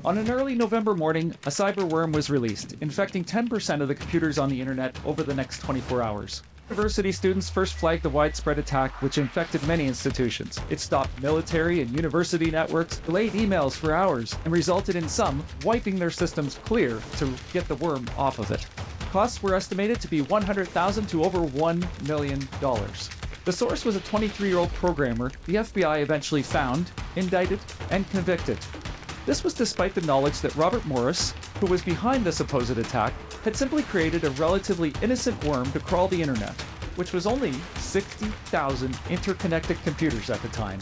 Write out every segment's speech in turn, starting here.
On an early November morning, a cyber worm was released, infecting 10% of the computers on the internet over the next 24 hours. University students first flagged the widespread attack, which infected many institutions. It stopped military and university networks, delayed emails for hours, and resulted in some wiping their systems clear to get the worm off of it. Costs were estimated to be $100,000 to over $1 million. The source was a 23-year-old programmer the FBI eventually found, indicted, and convicted. This was despite the knowledge that Robert Morris, who was behind the supposed attack, had simply created a relatively innocent worm to crawl the internet, which was only 60,000 interconnected computers at the time.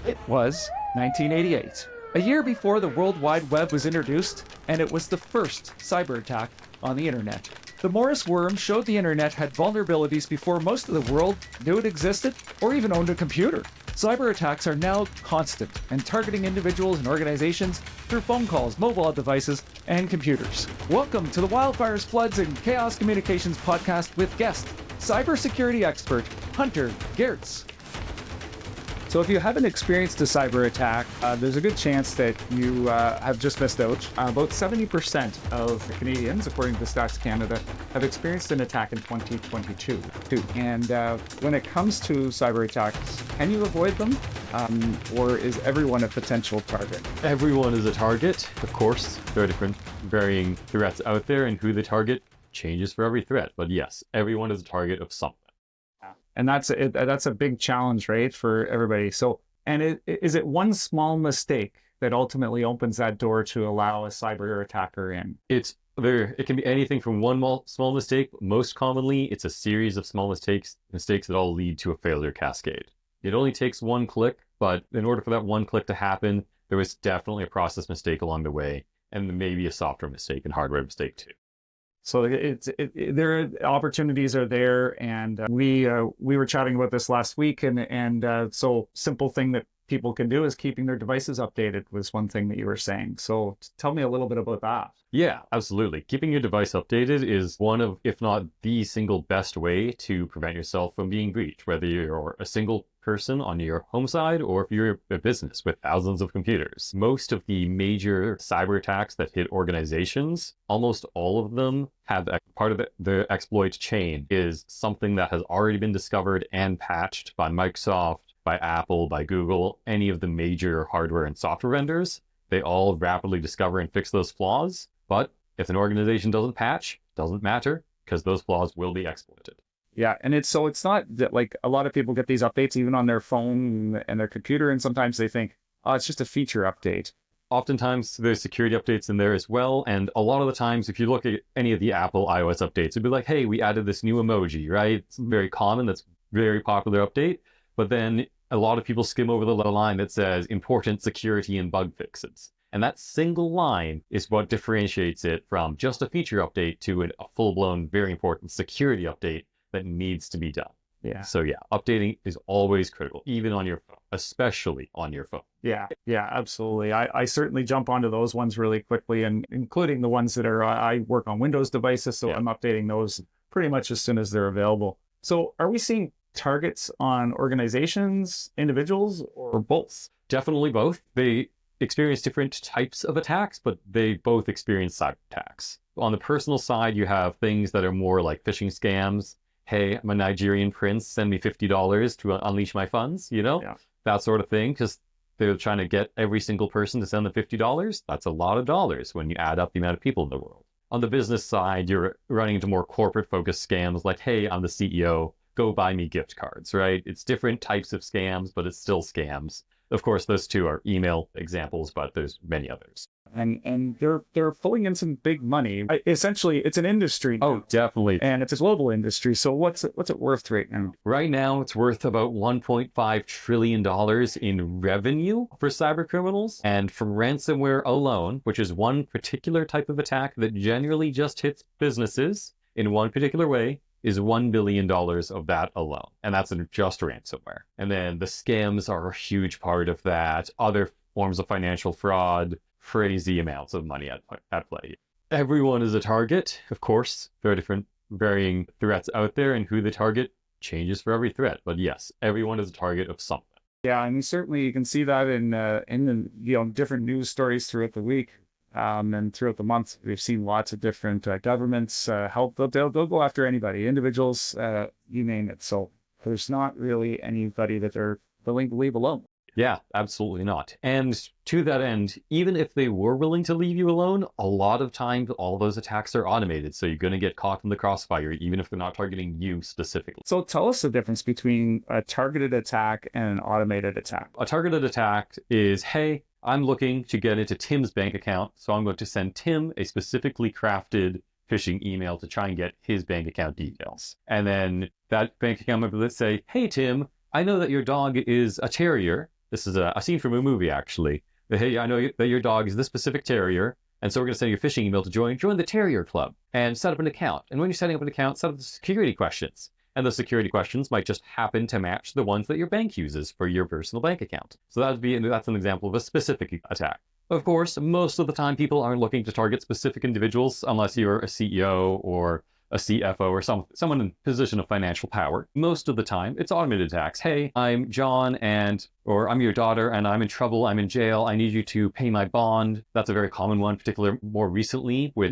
It was 1988, a year before the World Wide Web was introduced, and it was the first cyber attack on the internet. The Morris worm showed the internet had vulnerabilities before most of the world knew it existed or even owned a computer. Cyber attacks are now constant and targeting individuals and organizations through phone calls, mobile devices, and computers. Welcome to the Wildfires, Floods, and Chaos Communications podcast with guest, cybersecurity expert Hunter Geerts. So if you haven't experienced a cyber attack, there's a good chance that you have just missed out. About 70% of Canadians, according to Stats Canada, have experienced an attack in 2022. And when it comes to cyber attacks, can you avoid them? Or is everyone a potential target? Everyone is a target. Of course, there are different varying threats out there, and who they target changes for every threat. But yes, everyone is a target of something. And that's a big challenge, right, for everybody. So, and is it one small mistake that ultimately opens that door to allow a cyber attacker in? It can be anything from one small mistake. Most commonly, it's a series of small mistakes that all lead to a failure cascade. It only takes one click, but in order for that one click to happen, there was definitely a process mistake along the way, and maybe a software mistake and hardware mistake too. So there are opportunities are there, and we were chatting about this last week, and so simple thing that people can do is keeping their devices updated was one thing that you were saying. So tell me a little bit about that. Yeah, absolutely. Keeping your device updated is one of, if not the single best way to prevent yourself from being breached, whether you're a single person on your home side or if you're a business with thousands of computers. Most of the major cyber attacks that hit organizations, almost all of them have part of the exploit chain is something that has already been discovered and patched by Microsoft, by Apple, by Google, any of the major hardware and software vendors. They all rapidly discover and fix those flaws. But if an organization doesn't patch, doesn't matter, because those flaws will be exploited. Yeah, and it's not that, like, a lot of people get these updates even on their phone and their computer, and sometimes they think, oh, it's just a feature update. Oftentimes there's security updates in there as well, and a lot of the times if you look at any of the Apple iOS updates, it'd be like, hey, we added this new emoji, right? It's very common, that's very popular update, but then a lot of people skim over the line that says important security and bug fixes. And that single line is what differentiates it from just a feature update to a full-blown, very important security update that needs to be done. Yeah. So yeah, updating is always critical, even on your phone, especially on your phone. Yeah, absolutely. I certainly jump onto those ones really quickly, and including the ones that are, I work on Windows devices, so yeah. I'm updating those pretty much as soon as they're available. So are we seeing targets on organizations, individuals, or both? Definitely both. They experience different types of attacks, but they both experience cyber attacks. On the personal side, you have things that are more like phishing scams. Hey, I'm a Nigerian prince, send me $50 to unleash my funds, that sort of thing, because they're trying to get every single person to send them $50. That's a lot of dollars when you add up the amount of people in the world. On the business side, you're running into more corporate-focused scams like, hey, I'm the CEO, go buy me gift cards, right? It's different types of scams, but it's still scams. Of course, those two are email examples, but there's many others. And they're pulling in some big money. Essentially, it's an industry now. Oh, definitely. And it's a global industry. So what's it worth right now? Right now, it's worth about $1.5 trillion in revenue for cybercriminals. And from ransomware alone, which is one particular type of attack that generally just hits businesses in one particular way, is $1 billion of that alone. And that's just ransomware. And then the scams are a huge part of that. Other forms of financial fraud, crazy amounts of money at play. Everyone is a target. Of course, there are different varying threats out there, and who they target changes for every threat. But yes, everyone is a target of something. Yeah, I mean, certainly you can see that in the different news stories throughout the week, and throughout the month. We've seen lots of different governments help. They'll go after anybody, individuals, you name it. So there's not really anybody that they're willing to leave alone. Yeah, absolutely not. And to that end, even if they were willing to leave you alone, a lot of times all those attacks are automated. So you're going to get caught in the crossfire, even if they're not targeting you specifically. So tell us the difference between a targeted attack and an automated attack. A targeted attack is, hey, I'm looking to get into Tim's bank account, so I'm going to send Tim a specifically crafted phishing email to try and get his bank account details. And then that bank account member, let's say, hey, Tim, I know that your dog is a terrier. This is a scene from a movie, actually. Hey, I know that your dog is this specific terrier, and so we're going to send you a phishing email to join the terrier club and set up an account. And when you're setting up an account, set up the security questions. And the security questions might just happen to match the ones that your bank uses for your personal bank account. So that's an example of a specific attack. Of course, most of the time people aren't looking to target specific individuals unless you're a CEO or a CFO or someone in position of financial power. Most of the time, it's automated attacks. Hey, I'm John or I'm your daughter and I'm in trouble, I'm in jail, I need you to pay my bond. That's a very common one, particularly more recently with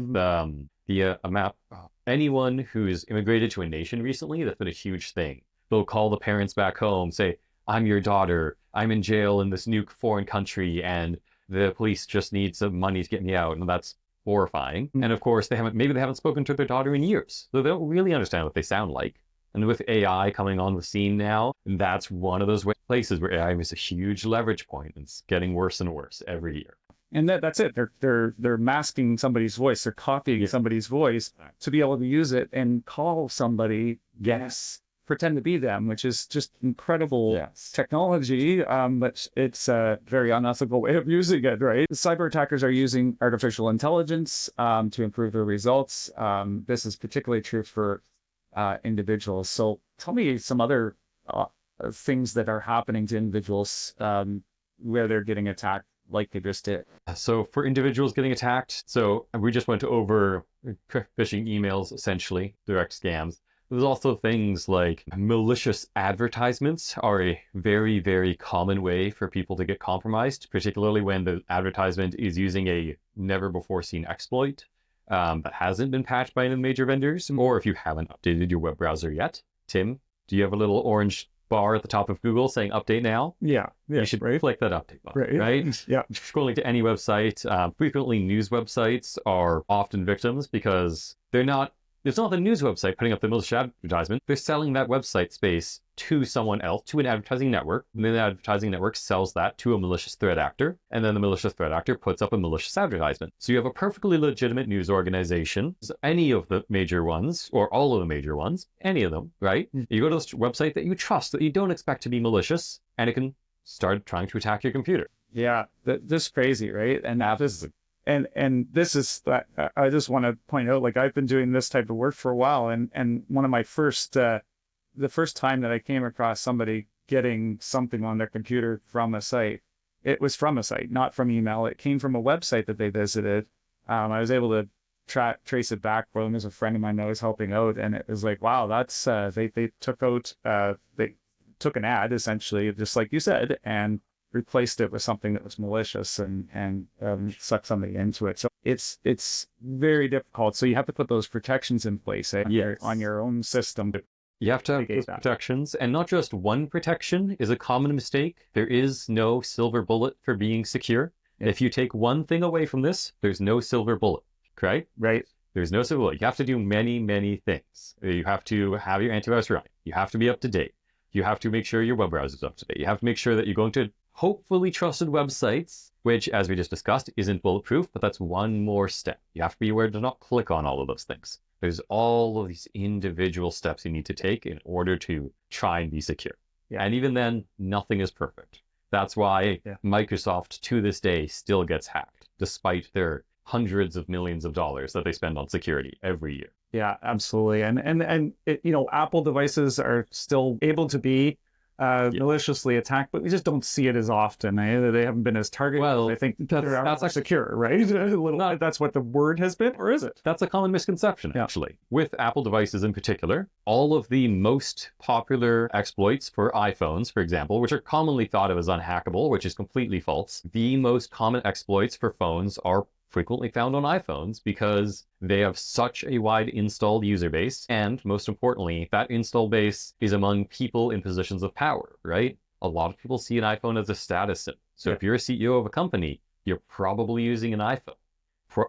anyone who's immigrated to a nation recently. That's been a huge thing. They'll call the parents back home, say, I'm your daughter, I'm in jail in this new foreign country and the police just need some money to get me out. And that's horrifying. And of course, maybe they haven't spoken to their daughter in years, so they don't really understand what they sound like. And with AI coming on the scene now, that's one of those places where AI is a huge leverage point. It's getting worse and worse every year. And that's it. They're masking somebody's voice. They're copying somebody's voice to be able to use it and call somebody, pretend to be them, which is just incredible technology, but it's a very unethical way of using it, right? The cyber attackers are using artificial intelligence to improve their results. This is particularly true for individuals. So tell me some other things that are happening to individuals where they're getting attacked like they just did. So for individuals getting attacked, so we just went over phishing emails, essentially, direct scams. There's also things like malicious advertisements are a very, very common way for people to get compromised, particularly when the advertisement is using a never-before-seen exploit that hasn't been patched by any major vendors, or if you haven't updated your web browser yet. Tim, do you have a little orange bar at the top of Google saying update now? Yeah. You should click that update button, right? Yeah. Scrolling to any website, frequently news websites are often victims because it's not the news website putting up the malicious advertisement. They're selling that website space to someone else, to an advertising network. And then the advertising network sells that to a malicious threat actor. And then the malicious threat actor puts up a malicious advertisement. So you have a perfectly legitimate news organization, any of the major ones, or all of the major ones, any of them, right? You go to this website that you trust, that you don't expect to be malicious, and it can start trying to attack your computer. Yeah, this is crazy, right? And this is, I just want to point out, like, I've been doing this type of work for a while, and one of my the first time that I came across somebody getting something on their computer from a site, it was from a site, not from email. It came from a website that they visited. I was able to trace it back for them as a friend of mine that was helping out, and it was like, wow, that's they took an ad, essentially, just like you said, and replaced it with something that was malicious and sucked somebody into it. So it's very difficult. So you have to put those protections in place on your own system. You have to have those protections, and not just one protection is a common mistake. There is no silver bullet for being secure. Yeah. If you take one thing away from this, there's no silver bullet, right? Right. There's no silver bullet. You have to do many, many things. You have to have your antivirus running. You have to be up to date. You have to make sure your web browser is up to date. You have to make sure that you're going to hopefully trusted websites, which, as we just discussed, isn't bulletproof, but that's one more step. You have to be aware to not click on all of those things. There's all of these individual steps you need to take in order to try and be secure. Yeah. And even then, nothing is perfect. That's why Microsoft, to this day, still gets hacked, despite their hundreds of millions of dollars that they spend on security every year. Yeah, absolutely. And Apple devices are still able to be maliciously attacked, but we just don't see it as often. They haven't been as targeted. Well, I think they're that's more secure, right? That's what the word has been, or is it? That's a common misconception, actually. With Apple devices in particular, all of the most popular exploits for iPhones, for example, which are commonly thought of as unhackable, which is completely false. The most common exploits for phones are frequently found on iPhones because they have such a wide installed user base. And most importantly, that install base is among people in positions of power, right? A lot of people see an iPhone as a status symbol. So if you're a CEO of a company, you're probably using an iPhone.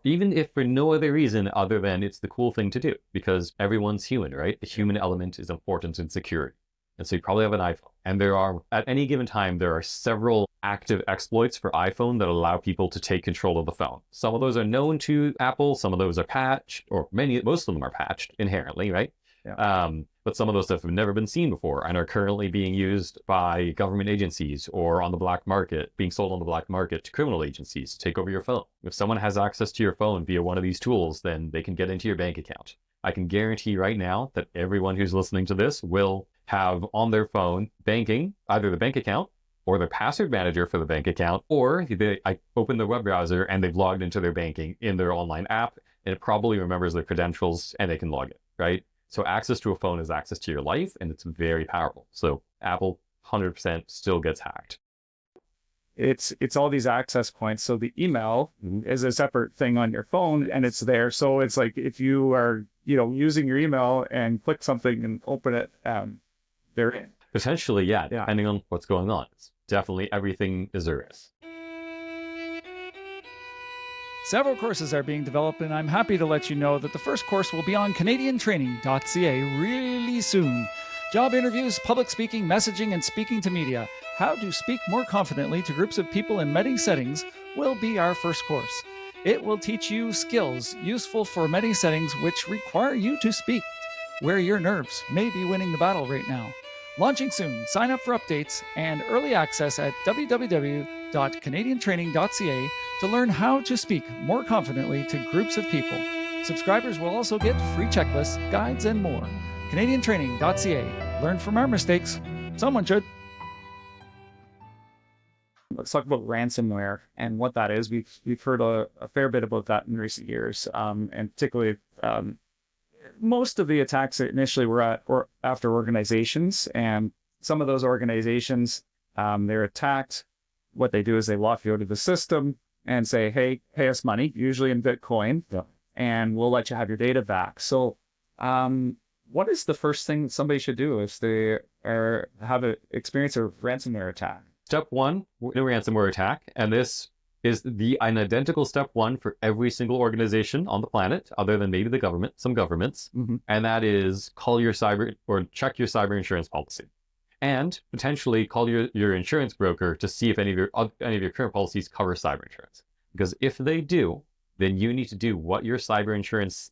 Even if for no other reason other than it's the cool thing to do, because everyone's human, right? The human element is important in security. And so you probably have an iPhone. And at any given time, there are several active exploits for iPhone that allow people to take control of the phone. Some of those are known to Apple, some of those are patched, or most of them are patched inherently, right? Yeah. But some of those stuff have never been seen before and are currently being used by government agencies or on the black market, being sold on the black market to criminal agencies to take over your phone. If someone has access to your phone via one of these tools, then they can get into your bank account. I can guarantee right now that everyone who's listening to this will have on their phone banking, either the bank account or their password manager for the bank account, or I open their web browser and they've logged into their banking in their online app, and it probably remembers their credentials and they can log in, right? So access to a phone is access to your life, and it's very powerful. So Apple 100% still gets hacked. It's all these access points. So the email is a separate thing on your phone, and it's there. So it's like if you are, using your email and click something and open it, they're in. Potentially, yeah, depending on what's going on. It's definitely everything is a risk. Several courses are being developed, and I'm happy to let you know that the first course will be on CanadianTraining.ca really soon. Job interviews, public speaking, messaging, and speaking to media. How to speak more confidently to groups of people in many settings will be our first course. It will teach you skills useful for many settings which require you to speak, where your nerves may be winning the battle right now. Launching soon. Sign up for updates and early access at www.canadiantraining.ca to learn how to speak more confidently to groups of people. Subscribers will also get free checklists, guides, and more. CanadianTraining.ca. Learn from our mistakes. Someone should. Let's talk about ransomware and what that is. We've heard a fair bit about that in recent years, and particularly most of the attacks initially were after organizations, and some of those organizations, they're attacked. What they do is they lock you out of the system and say, hey, pay us money, usually in Bitcoin, and we'll let you have your data back. So what is the first thing somebody should do if they have an experience of ransomware attack? Step one, in a ransomware attack, and this is an identical step one for every single organization on the planet, other than maybe some governments, and that is check your cyber insurance policy, and potentially call your insurance broker to see if any of your current policies cover cyber insurance. Because if they do, then you need to do what your cyber insurance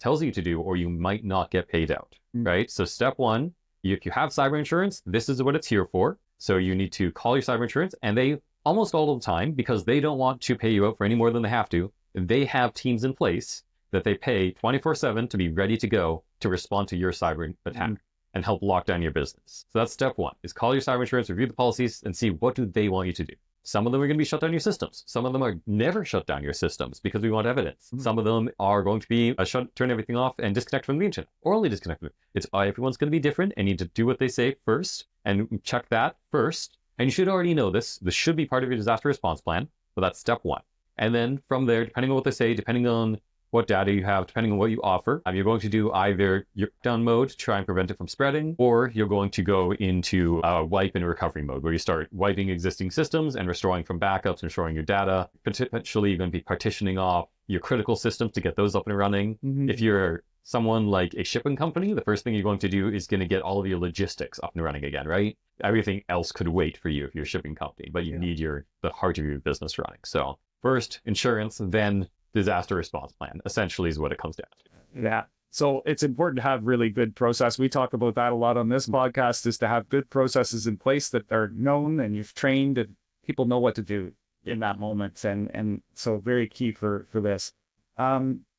tells you to do, or you might not get paid out, right? So step one, if you have cyber insurance, this is what it's here for. So you need to call your cyber insurance, and they almost all of the time, because they don't want to pay you out for any more than they have to, they have teams in place that they pay 24/7 to be ready to go to respond to your cyber attack and help lock down your business. So that's step one, is call your cyber insurance, review the policies, and see what do they want you to do. Some of them are going to be shut down your systems. Some of them are never shut down your systems because we want evidence. Some of them are going to be turn everything off and disconnect from the internet, or only disconnect from it. Everyone's going to be different, and you need to do what they say first and check that first. And you should already know this. This should be part of your disaster response plan, but that's step one. And then from there, depending on what they say, depending on what data you have, depending on what you offer, you're going to do either your down mode to try and prevent it from spreading, or you're going to go into wipe and recovery mode, where you start wiping existing systems and restoring from backups and restoring your data. Potentially, you're going to be partitioning off your critical systems to get those up and running. If you're someone like a shipping company, the first thing you're going to do is going to get all of your logistics up and running again, right? Everything else could wait for you if you're a shipping company, but you need the heart of your business running. So first, insurance, then disaster response plan, essentially, is what it comes down to. Yeah. So it's important to have really good process. We talk about that a lot on this podcast, is to have good processes in place that are known and you've trained and people know what to do in that moment. And so very key for this.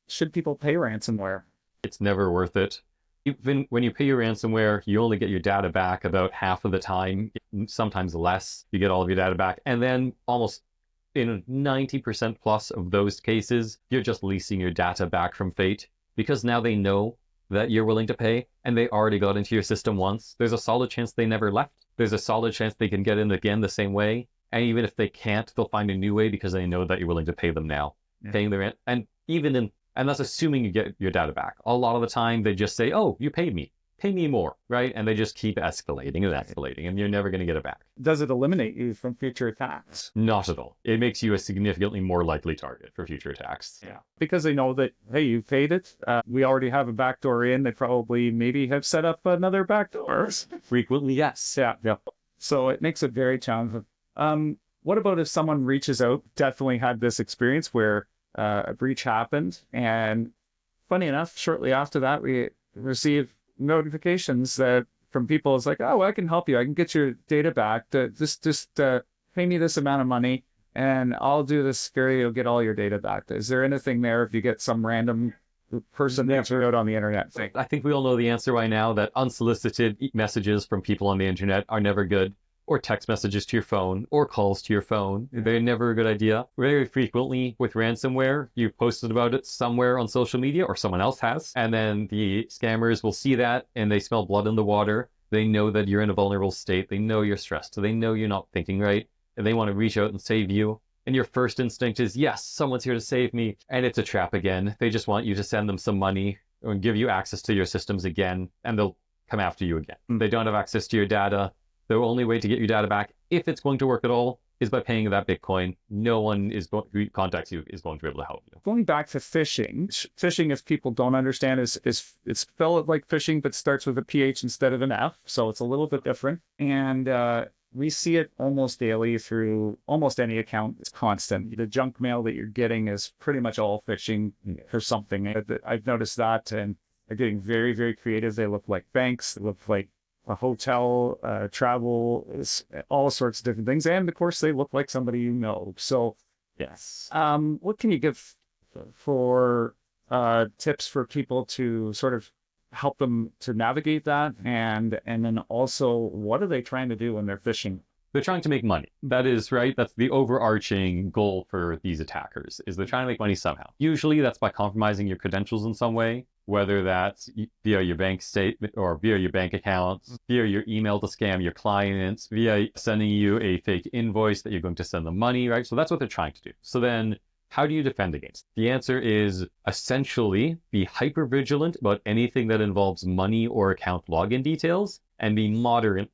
Should people pay ransomware? It's never worth it. Even when you pay your ransomware, you only get your data back about half of the time, sometimes less. You get all of your data back. And then almost in 90% plus of those cases, you're just leasing your data back from Fate because now they know that you're willing to pay and they already got into your system once. There's a solid chance they never left. There's a solid chance they can get in again the same way. And even if they can't, they'll find a new way because they know that you're willing to pay them now. Paying the rent. And that's assuming you get your data back. A lot of the time, they just say, oh, you paid me. Pay me more, right? And they just keep escalating and escalating, and you're never going to get it back. Does it eliminate you from future attacks? Not at all. It makes you a significantly more likely target for future attacks. Yeah. Because they know that, hey, you paid it. We already have a backdoor in. They probably maybe have set up another backdoor. Frequently, yes. Yeah. So it makes it very challenging. What about if someone reaches out? Definitely had this experience where a breach happened, and funny enough, shortly after that, we received notifications that from people. It's like, oh, I can help you. I can get your data back. Just pay me this amount of money, and I'll do the security. You'll get all your data back. Is there anything there if you get some random person out on the internet thing? I think we all know the answer by now that unsolicited messages from people on the internet are never good. Or text messages to your phone, or calls to your phone. They're never a good idea. Very frequently with ransomware, you've posted about it somewhere on social media, or someone else has, and then the scammers will see that, and they smell blood in the water. They know that you're in a vulnerable state. They know you're stressed. They know you're not thinking right, and they want to reach out and save you. And your first instinct is, yes, someone's here to save me, and it's a trap again. They just want you to send them some money, or give you access to your systems again, and they'll come after you again. They don't have access to your data. The only way to get your data back, if it's going to work at all, is by paying that Bitcoin. No one who contacts you is going to be able to help you. Going back to phishing, if people don't understand, is it's spelled like phishing, but starts with a PH instead of an F. So it's a little bit different. And we see it almost daily through almost any account. It's constant. The junk mail that you're getting is pretty much all phishing for something. I've noticed that, and they're getting very, very creative. They look like banks. They look like a hotel, travel, all sorts of different things. And of course, they look like somebody you know. So, yes. What can you give for tips for people to sort of help them to navigate that? And then also, what are they trying to do when they're phishing? They're trying to make money. That is right. That's the overarching goal for these attackers, is they're trying to make money somehow. Usually that's by compromising your credentials in some way, whether that's via your bank statement or via your bank accounts, via your email to scam your clients, via sending you a fake invoice that you're going to send them money, right? So that's what they're trying to do. So then how do you defend against it? The answer is essentially be hyper vigilant about anything that involves money or account login details, and be moderately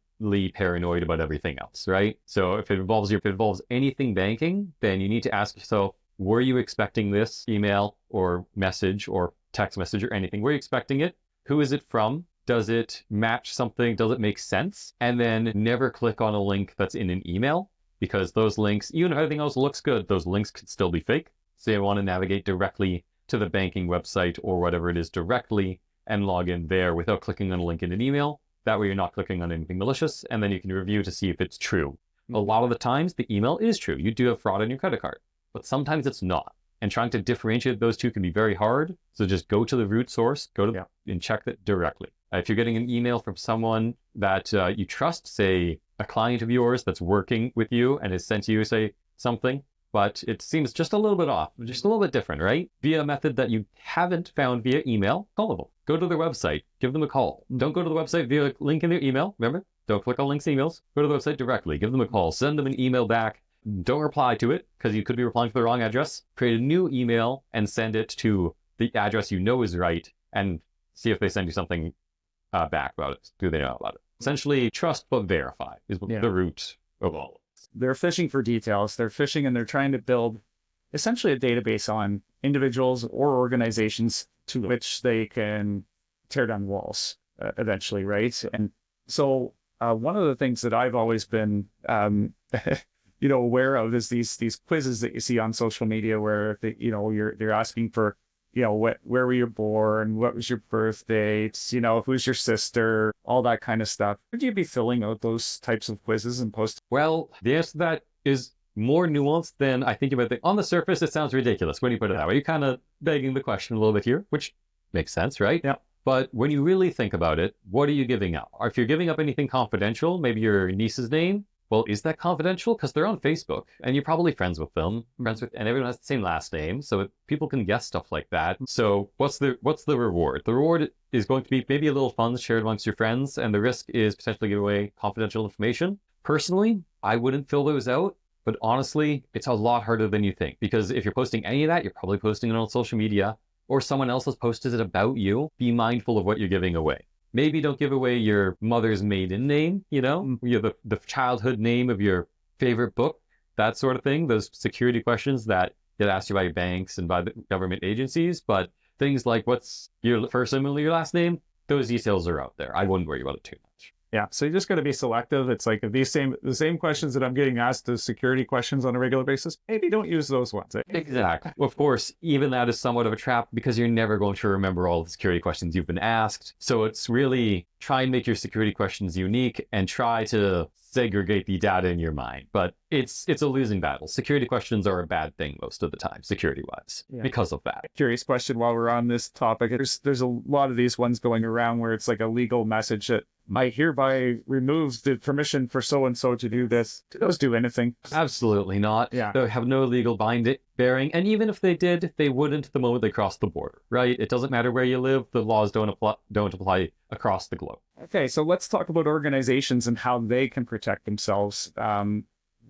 paranoid about everything else, right? So if it involves anything banking, then you need to ask yourself, were you expecting this email or message or text message or anything? Were you expecting it? Who is it from? Does it match something? Does it make sense? And then never click on a link that's in an email, because those links, even if everything else looks good, those links could still be fake. So you want to navigate directly to the banking website or whatever it is directly and log in there without clicking on a link in an email. That way you're not clicking on anything malicious, and then you can review to see if it's true. A lot of the times the email is true. You do have fraud on your credit card, but sometimes it's not. And trying to differentiate those two can be very hard. So just go to the root source, and check that directly. If you're getting an email from someone that you trust, say a client of yours that's working with you and has sent you, say, something, but it seems just a little bit off, just a little bit different, right? Via a method that you haven't found via email, call them. Go to their website, give them a call. Don't go to the website via a link in their email, remember? Don't click on links in emails. Go to the website directly, give them a call, send them an email back. Don't reply to it, because you could be replying to the wrong address. Create a new email and send it to the address you know is right, and see if they send you something back about it. Do they know about it? Essentially, trust but verify is the root of all of it. They're phishing for details. They're phishing and they're trying to build essentially a database on individuals or organizations to which they can tear down walls eventually, right? And so one of the things that I've always been aware of is these quizzes that you see on social media where they're asking for, where were you born, what was your birth date, who's your sister, all that kind of stuff. Would you be filling out those types of quizzes and post? Well, the answer to that is more nuanced than I think you might think. On the surface, it sounds ridiculous when you put it that way. You're kind of begging the question a little bit here, which makes sense, right? Yeah. But when you really think about it, what are you giving up? Or if you're giving up anything confidential, maybe your niece's name, well, is that confidential? Because they're on Facebook and you're probably friends with them, and everyone has the same last name. So people can guess stuff like that. So what's the reward? The reward is going to be maybe a little funds shared amongst your friends, and the risk is potentially giving away confidential information. Personally, I wouldn't fill those out, but honestly, it's a lot harder than you think, because if you're posting any of that, you're probably posting it on social media, or someone else has posted it about you. Be mindful of what you're giving away. Maybe don't give away your mother's maiden name, the childhood name of your favorite book, that sort of thing. Those security questions that get asked you by banks and by the government agencies. But things like what's your first name and your last name, those details are out there. I wouldn't worry about it too much. Yeah, so you just got to be selective. It's like the same questions that I'm getting asked as security questions on a regular basis, maybe don't use those ones. Exactly. Of course, even that is somewhat of a trap, because you're never going to remember all the security questions you've been asked. So it's really try and make your security questions unique and try to segregate the data in your mind. But it's a losing battle. Security questions are a bad thing most of the time, security-wise, because of that. Curious question while we're on this topic. There's a lot of these ones going around where it's like a legal message that I hereby removes the permission for so-and-so to do this. Do those do anything? Absolutely not. Yeah. They have no legal bearing. And even if they did, they wouldn't the moment they cross the border, right? It doesn't matter where you live. The laws don't apply across the globe. Okay, so let's talk about organizations and how they can protect themselves,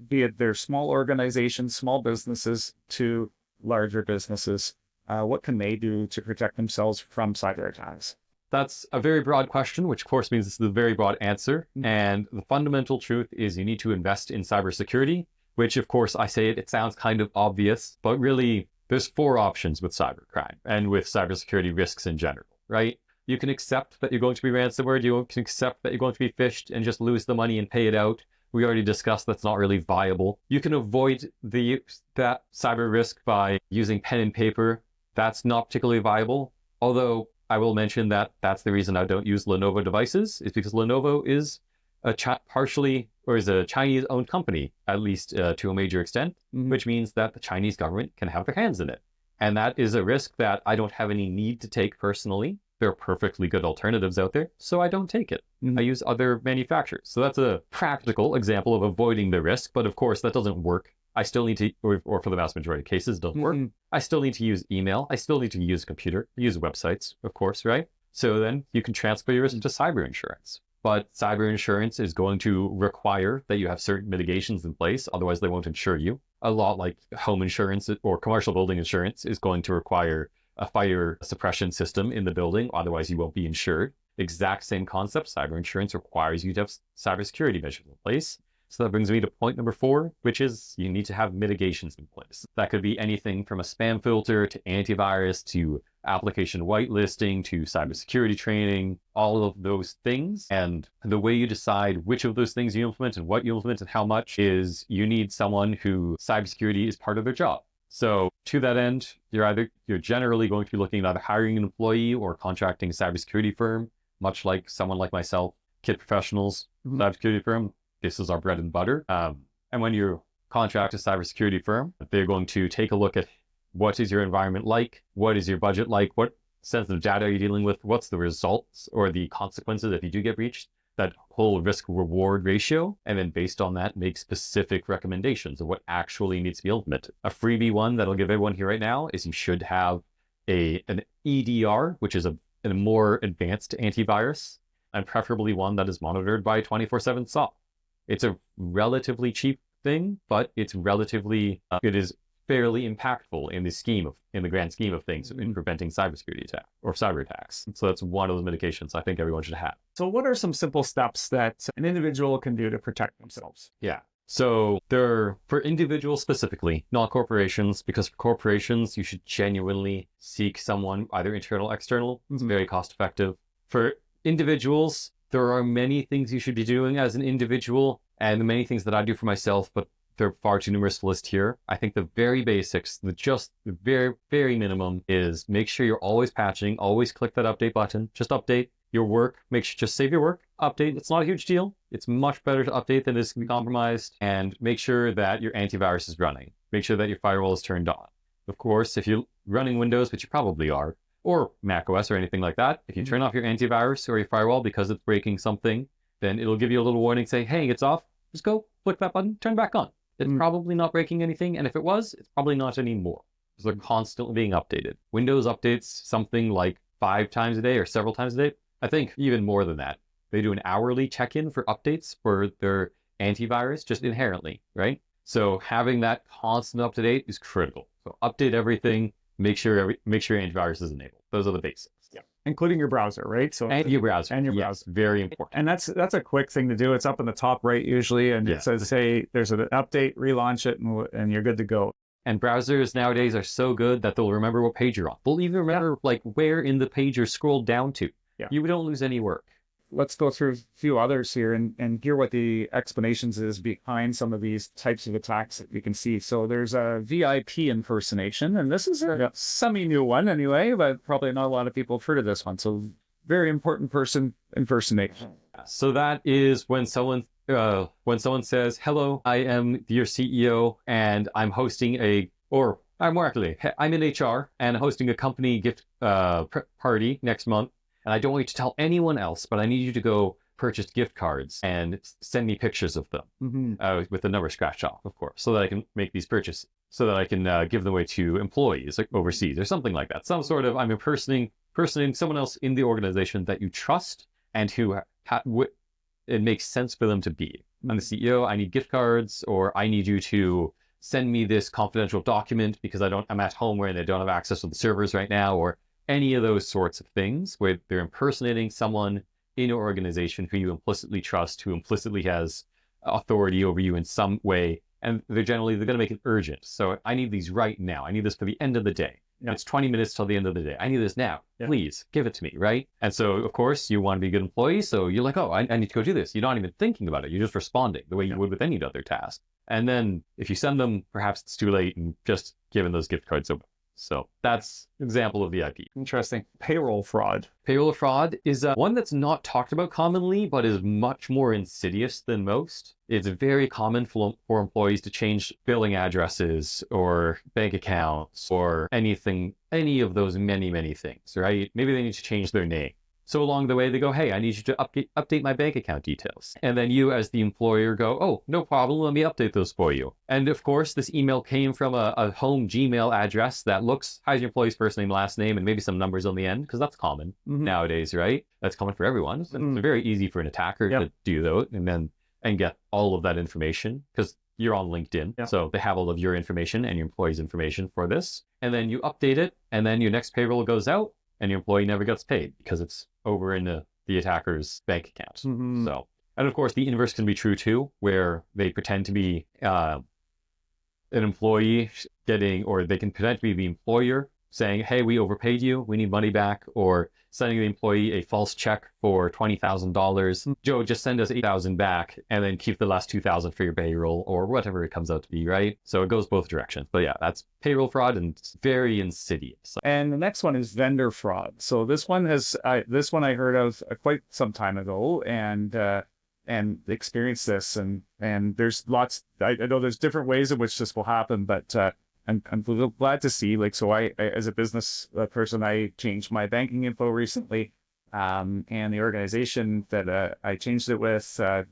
be it they're small organizations, small businesses to larger businesses. What can they do to protect themselves from cyber attacks? That's a very broad question, which of course means this is a very broad answer. And the fundamental truth is you need to invest in cybersecurity, which of course I say it sounds kind of obvious, but really there's 4 options with cybercrime and with cybersecurity risks in general, right? You can accept that you're going to be ransomware. You can accept that you're going to be phished and just lose the money and pay it out. We already discussed that's not really viable. You can avoid that cyber risk by using pen and paper. That's not particularly viable, although I will mention that that's the reason I don't use Lenovo devices, is because Lenovo is a Chinese-owned company, at least to a major extent, which means that the Chinese government can have their hands in it. And that is a risk that I don't have any need to take personally. There are perfectly good alternatives out there, so I don't take it. I use other manufacturers. So that's a practical example of avoiding the risk, but of course that doesn't work. I still need to, or for the vast majority of cases, it doesn't work. I still need to use email. I still need to use a computer, use websites, of course, right? So then you can transfer your risk to cyber insurance. But cyber insurance is going to require that you have certain mitigations in place, otherwise they won't insure you. A lot like home insurance or commercial building insurance is going to require a fire suppression system in the building, otherwise you won't be insured. Exact same concept, cyber insurance requires you to have cybersecurity measures in place. So that brings me to point number 4, which is you need to have mitigations in place. That could be anything from a spam filter to antivirus to application whitelisting to cybersecurity training, all of those things. And the way you decide which of those things you implement and what you implement and how much is you need someone who cybersecurity is part of their job. So to that end, you're generally going to be looking at either hiring an employee or contracting a cybersecurity firm, much like someone like myself, Kit Professionals, cybersecurity firm. This is our bread and butter. And when you contract a cybersecurity firm, they're going to take a look at what is your environment like, what is your budget like, what sensitive data are you dealing with, what's the results or the consequences if you do get breached, that whole risk-reward ratio, and then based on that, make specific recommendations of what actually needs to be implemented. A freebie one that I'll give everyone here right now is you should have an EDR, which is a more advanced antivirus, and preferably one that is monitored by 24/7 SOC. It's a relatively cheap thing, but it is fairly impactful in the grand scheme of things in preventing cybersecurity attack or cyber attacks. So that's one of those mitigations I think everyone should have. So what are some simple steps that an individual can do to protect themselves? Yeah. So for individuals specifically, not corporations, because for corporations, you should genuinely seek someone, either internal or external. It's very cost effective. For individuals, there are many things you should be doing as an individual, and the many things that I do for myself, but they're far too numerous to list here. I think the very basics, the very, very minimum is make sure you're always patching, always click that update button, just update your work, just save your work, update. It's not a huge deal. It's much better to update than it is to be compromised, and make sure that your antivirus is running. Make sure that your firewall is turned on. Of course, if you're running Windows, which you probably are, or Mac OS or anything like that, if you turn off your antivirus or your firewall because it's breaking something, then it'll give you a little warning, say, hey, it's off. Just go click that button, turn it back on. It's probably not breaking anything. And if it was, it's probably not anymore. Because they're constantly being updated. Windows updates something like 5 times a day or several times a day. I think even more than that. They do an hourly check-in for updates for their antivirus, just inherently, right? So having that constant up-to-date is critical. So update everything, make sure your antivirus is enabled. Those are the basics. Yeah, including your browser, right? So and your browser. And your yes, browser. Very important. And that's a quick thing to do. It's up in the top right usually, and it says, hey, there's an update, relaunch it, and you're good to go. And browsers nowadays are so good that they'll remember what page you're on. They'll even remember like where in the page you're scrolled down to. Yeah. You don't lose any work. Let's go through a few others here and hear what the explanations is behind some of these types of attacks that we can see. So there's a VIP impersonation, and this is a semi-new one anyway, but probably not a lot of people have heard of this one. So very important person impersonation. So that is when someone says, hello, I am your CEO and I'm hosting I'm in HR and hosting a company gift party next month. And I don't want you to tell anyone else, but I need you to go purchase gift cards and send me pictures of them with the number scratched off, of course, so that I can make these purchases, so that I can give them away to employees like overseas or something like that. Some sort of, I'm impersonating someone else in the organization that you trust and who it makes sense for them to be. I'm the CEO, I need gift cards, or I need you to send me this confidential document because I'm at home where I don't have access to the servers right now, or any of those sorts of things where they're impersonating someone in your organization who you implicitly trust, who implicitly has authority over you in some way. And they're going to make it urgent. So I need these right now. I need this for the end of the day. Yeah. It's 20 minutes till the end of the day. I need this now. Yeah. Please give it to me, right? And so, of course, you want to be a good employee. So you're like, oh, I need to go do this. You're not even thinking about it. You're just responding the way you would with any other task. And then if you send them, perhaps it's too late and just giving those gift cards away. So that's an example of VIP. Interesting. Payroll fraud. Payroll fraud is one that's not talked about commonly, but is much more insidious than most. It's very common for employees to change billing addresses or bank accounts or any of those many things, right? Maybe they need to change their name. So along the way, they go, hey, I need you to update my bank account details. And then you as the employer go, oh, no problem, let me update those for you. And of course, this email came from a home Gmail address that has your employee's first name, last name, and maybe some numbers on the end, because that's common nowadays, right? That's common for everyone. It's very easy for an attacker to do that and get all of that information, because you're on LinkedIn. So they have all of your information and your employee's information for this. And then you update it, and then your next payroll goes out, and your employee never gets paid because it's over in the attacker's bank account. So, and of course, the inverse can be true too, where they pretend to be an employee or they can pretend to be the employer saying, hey, we overpaid you, we need money back, or sending the employee a false check for $20,000. Joe, just send us $8,000 back and then keep the last $2,000 for your payroll, or whatever it comes out to be, right? So it goes both directions. But yeah, that's payroll fraud, and it's very insidious. And the next one is vendor fraud. So this one I heard of quite some time ago, and experienced this, and there's lots. I know there's different ways in which this will happen, but I'm glad to see, so I as a business person, I changed my banking info recently, and the organization that I changed it with, so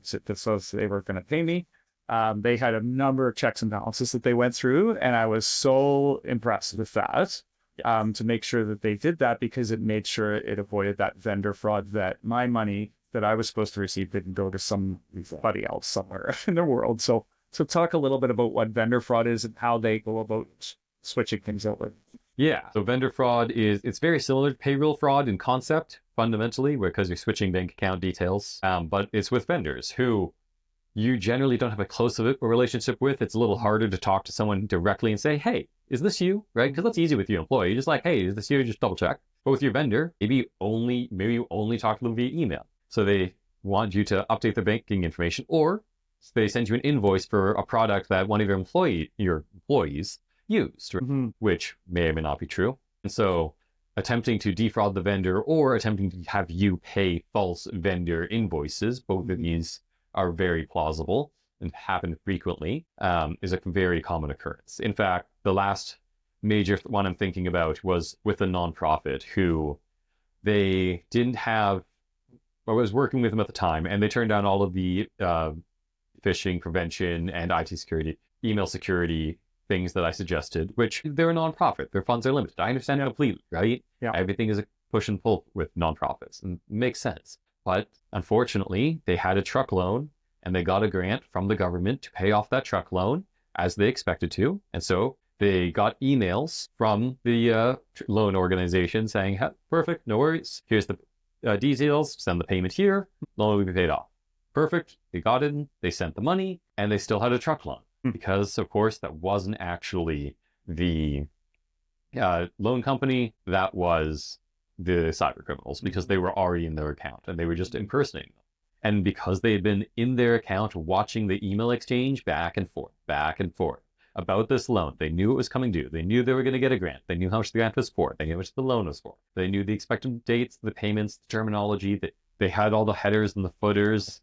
they were going to pay me. They had a number of checks and balances that they went through, and I was so impressed with that, to make sure that they did that, because it made sure it avoided that vendor fraud, that my money that I was supposed to receive didn't go to somebody else somewhere in the world. So talk a little bit about what vendor fraud is and how they go about switching things over. Yeah, so vendor fraud it's very similar to payroll fraud in concept, fundamentally, because you're switching bank account details, but it's with vendors who you generally don't have a close relationship with. It's a little harder to talk to someone directly and say, hey, is this you, right? Because that's easy with your employee. You're just like, hey, is this you? Just double check. But with your vendor, maybe you only talk to them via email. So they want you to update the banking information, or they send you an invoice for a product that one of your employees used, which may or may not be true. And so attempting to defraud the vendor or attempting to have you pay false vendor invoices, both of these are very plausible and happen frequently, is a very common occurrence. In fact, the last major one I'm thinking about was with a nonprofit who they didn't have, I was working with them at the time, and they turned down all of the phishing prevention and IT security, email security things that I suggested, which they're a nonprofit. Their funds are limited. I understand completely, right? Yeah. Everything is a push and pull with nonprofits, and it makes sense. But unfortunately, they had a truck loan, and they got a grant from the government to pay off that truck loan as they expected to. And so they got emails from the loan organization saying, hey, perfect, no worries. Here's the details, send the payment here, loan will be paid off. Perfect, they got it, they sent the money, and they still had a truck loan. Because, of course, that wasn't actually the loan company, that was the cybercriminals, because they were already in their account, and they were just impersonating them. And because they had been in their account watching the email exchange back and forth about this loan, they knew it was coming due. They knew they were going to get a grant. They knew how much the grant was for. They knew how much the loan was for. They knew the expected dates, the payments, the terminology. That they had all the headers and the footers,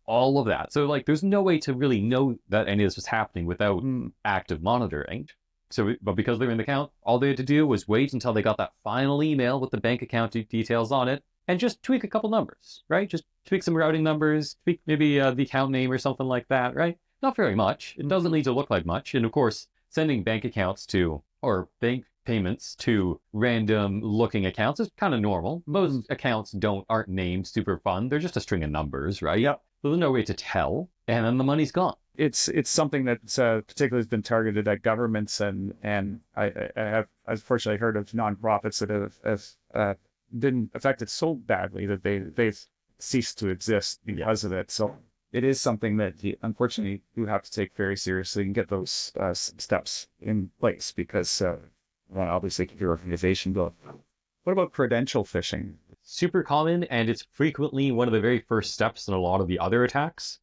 all of that. So, like, there's no way to really know that any of this was happening without active monitoring. So, but because they were in the account, all they had to do was wait until they got that final email with the bank account details on it, and just tweak a couple numbers, right? Just tweak some routing numbers, tweak maybe the account name or something like that, right? Not very much. It doesn't need to look like much. And of course, sending bank accounts to, or bank payments to random looking accounts is kind of normal. Most accounts aren't named super fun. They're just a string of numbers, right? Yep. So there's no way to tell. And then the money's gone. It's something that's particularly has been targeted at governments, and I've unfortunately heard of nonprofits that have been affected so badly that they've ceased to exist because of it. So it is something that you, unfortunately, you have to take very seriously and get those steps in place, because obviously keep your organization going. What about credential phishing? Super common, and it's frequently one of the very first steps in a lot of the other attacks.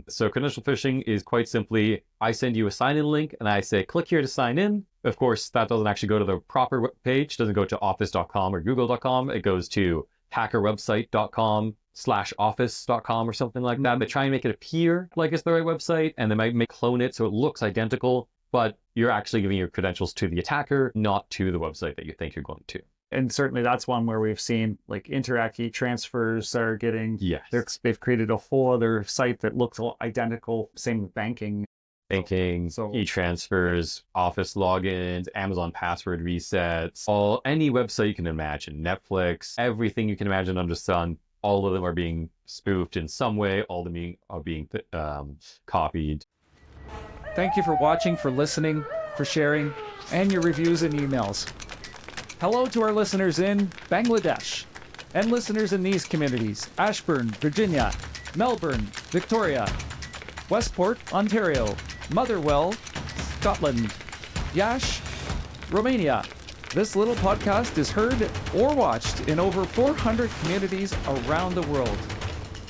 So credential phishing is quite simply, I send you a sign-in link and I say, click here to sign in. Of course, that doesn't actually go to the proper web page. It doesn't go to office.com or google.com. It goes to hackerwebsite.com/office.com or something like that. They try and make it appear like it's the right website, and they might clone it so it looks identical, but you're actually giving your credentials to the attacker, not to the website that you think you're going to. And certainly that's one where we've seen like Interac e-transfers are getting, yes, they've created a whole other site that looks identical. Same with banking. So e-transfers, Office logins, Amazon password resets, any website you can imagine, Netflix, everything you can imagine under the sun, all of them are being spoofed in some way, all of them are being copied. Thank you for watching, for listening, for sharing, and your reviews and emails. Hello to our listeners in Bangladesh, and listeners in these communities: Ashburn, Virginia, Melbourne, Victoria, Westport, Ontario, Motherwell, Scotland, Yash, Romania. This little podcast is heard or watched in over 400 communities around the world.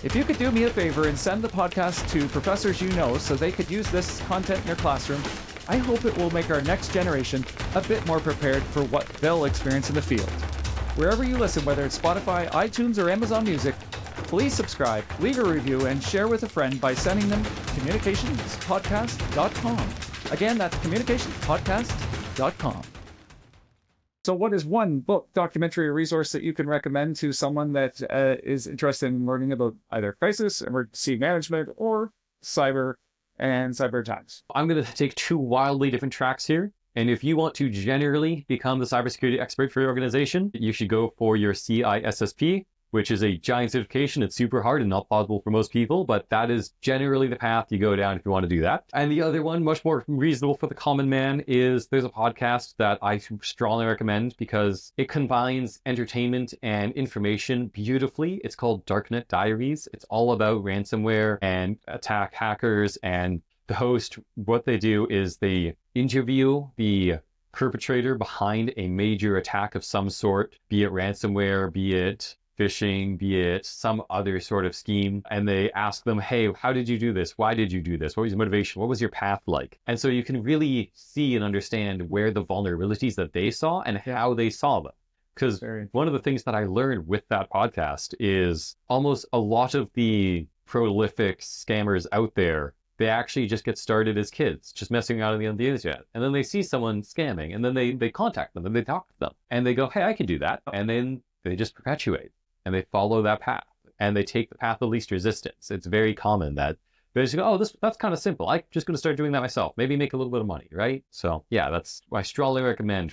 If you could do me a favor and send the podcast to professors you know so they could use this content in their classroom, I hope it will make our next generation a bit more prepared for what they'll experience in the field. Wherever you listen, whether it's Spotify, iTunes, or Amazon Music, please subscribe, leave a review, and share with a friend by sending them communicationspodcast.com. Again, that's communicationspodcast.com. So what is one book, documentary, or resource that you can recommend to someone that is interested in learning about either crisis, emergency management, or cyber and cyber attacks? I'm going to take two wildly different tracks here. And if you want to generally become the cybersecurity expert for your organization, you should go for your CISSP, which is a giant certification. It's super hard and not possible for most people, but that is generally the path you go down if you want to do that. And the other one, much more reasonable for the common man, is there's a podcast that I strongly recommend because it combines entertainment and information beautifully. It's called Darknet Diaries. It's all about ransomware and attack hackers. And the host, what they do is they interview the perpetrator behind a major attack of some sort, be it ransomware, be it phishing, be it some other sort of scheme, and they ask them, hey, how did you do this? Why did you do this? What was your motivation? What was your path like? And so you can really see and understand where the vulnerabilities that they saw and how they saw them. Because one of the things that I learned with that podcast is almost a lot of the prolific scammers out there they actually just get started as kids, just messing around on the internet. And then they see someone scamming, and then they contact them, and they talk to them. And they go, hey, I can do that. And then they just perpetuate, and they follow that path. And they take the path of least resistance. It's very common that they just go, oh, that's kind of simple. I'm just going to start doing that myself. Maybe make a little bit of money, right? So yeah, that's why I strongly recommend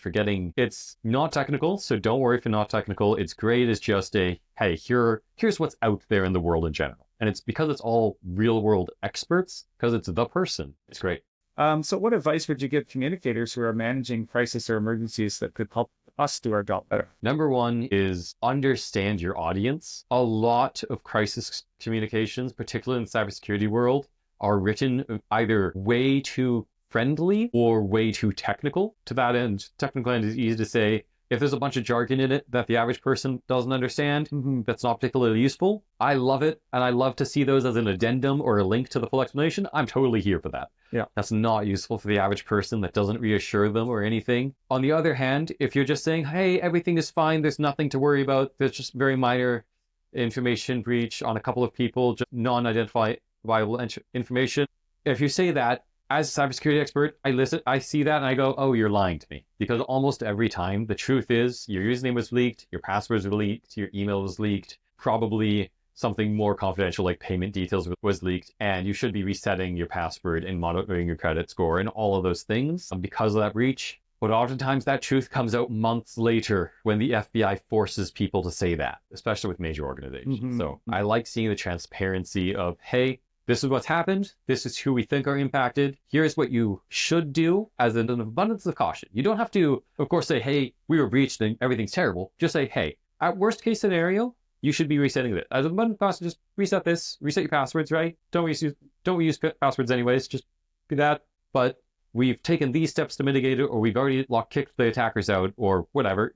it's not technical. So don't worry if you're not technical. It's great as just hey, here's what's out there in the world in general. And it's because it's all real world experts, because it's the person. It's great. So what advice would you give communicators who are managing crisis or emergencies that could help us do our job better? Number one is understand your audience. A lot of crisis communications, particularly in the cybersecurity world, are written either way too friendly or way too technical. To that end, technical end is easy to say. If there's a bunch of jargon in it that the average person doesn't understand, that's not particularly useful. I love it, and I love to see those as an addendum or a link to the full explanation. I'm totally here for that. Yeah. That's not useful for the average person. That doesn't reassure them or anything. On the other hand, if you're just saying, hey, everything is fine, there's nothing to worry about, there's just very minor information breach on a couple of people, just non-identifiable information. If you say that, as a cybersecurity expert, I see that and I go, oh, you're lying to me. Because almost every time, the truth is your username was leaked, your passwords were leaked, your email was leaked, probably something more confidential like payment details was leaked, and you should be resetting your password and monitoring your credit score and all of those things because of that breach. But oftentimes that truth comes out months later when the FBI forces people to say that, especially with major organizations. So I like seeing the transparency of, hey, this is what's happened. This is who we think are impacted. Here's what you should do as an abundance of caution. You don't have to, of course, say, hey, we were breached and everything's terrible. Just say, hey, at worst case scenario, you should be resetting it. As an abundance of caution, just reset this, reset your passwords, right? Don't we use passwords anyways, just do that. But we've taken these steps to mitigate it, or we've already kicked the attackers out, or whatever.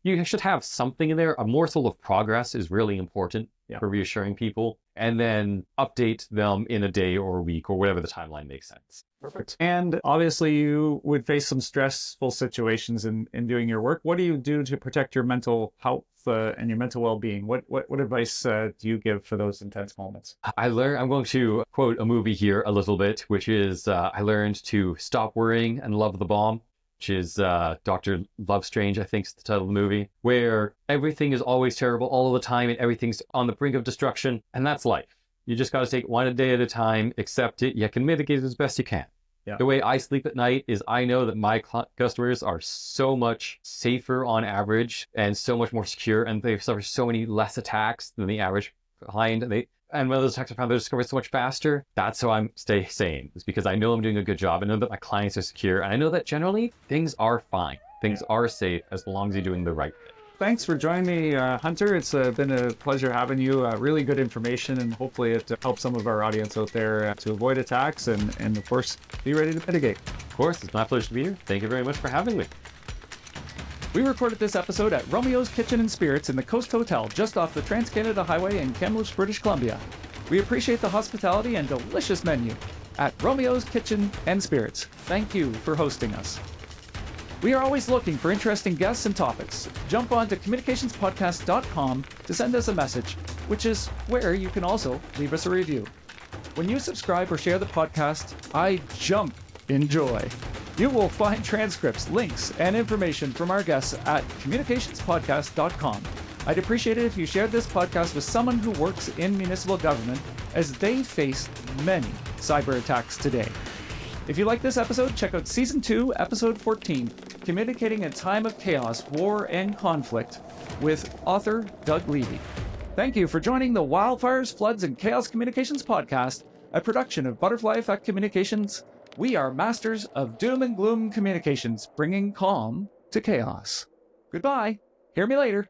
You should have something in there. A morsel of progress is really important for reassuring people, and then update them in a day or a week or whatever the timeline makes sense. Perfect. And obviously you would face some stressful situations in doing your work. What do you do to protect your mental health and your mental well-being? What advice do you give for those intense moments? I'm going to quote a movie here a little bit, which is I learned to stop worrying and love the bomb, which is Dr. Lovestrange, I think is the title of the movie, where everything is always terrible all the time and everything's on the brink of destruction. And that's life. You just got to take one a day at a time, accept it. You can mitigate it as best you can. Yeah. The way I sleep at night is I know that my customers are so much safer on average and so much more secure, and they suffer so many less attacks than the average client. And when those attacks are found, they're discovered so much faster. That's how I'm stay sane. It's because I know I'm doing a good job. I know that my clients are secure, and I know that generally things are fine. Things are safe as long as you're doing the right thing. Thanks for joining me, Hunter. It's been a pleasure having you. Really good information, and hopefully it helps some of our audience out there to avoid attacks and of course, be ready to mitigate. Of course, it's my pleasure to be here. Thank you very much for having me. We recorded this episode at Romeo's Kitchen and Spirits in the Coast Hotel, just off the Trans-Canada Highway in Kamloops, British Columbia. We appreciate the hospitality and delicious menu at Romeo's Kitchen and Spirits. Thank you for hosting us. We are always looking for interesting guests and topics. Jump on to communicationspodcast.com to send us a message, which is where you can also leave us a review. When you subscribe or share the podcast, I jump in joy. You will find transcripts, links, and information from our guests at communicationspodcast.com. I'd appreciate it if you shared this podcast with someone who works in municipal government, as they face many cyber attacks today. If you like this episode, check out Season 2, Episode 14, Communicating in Time of Chaos, War, and Conflict, with author Doug Levy. Thank you for joining the Wildfires, Floods, and Chaos Communications podcast, a production of Butterfly Effect Communications. We are masters of doom and gloom communications, bringing calm to chaos. Goodbye. Hear me later.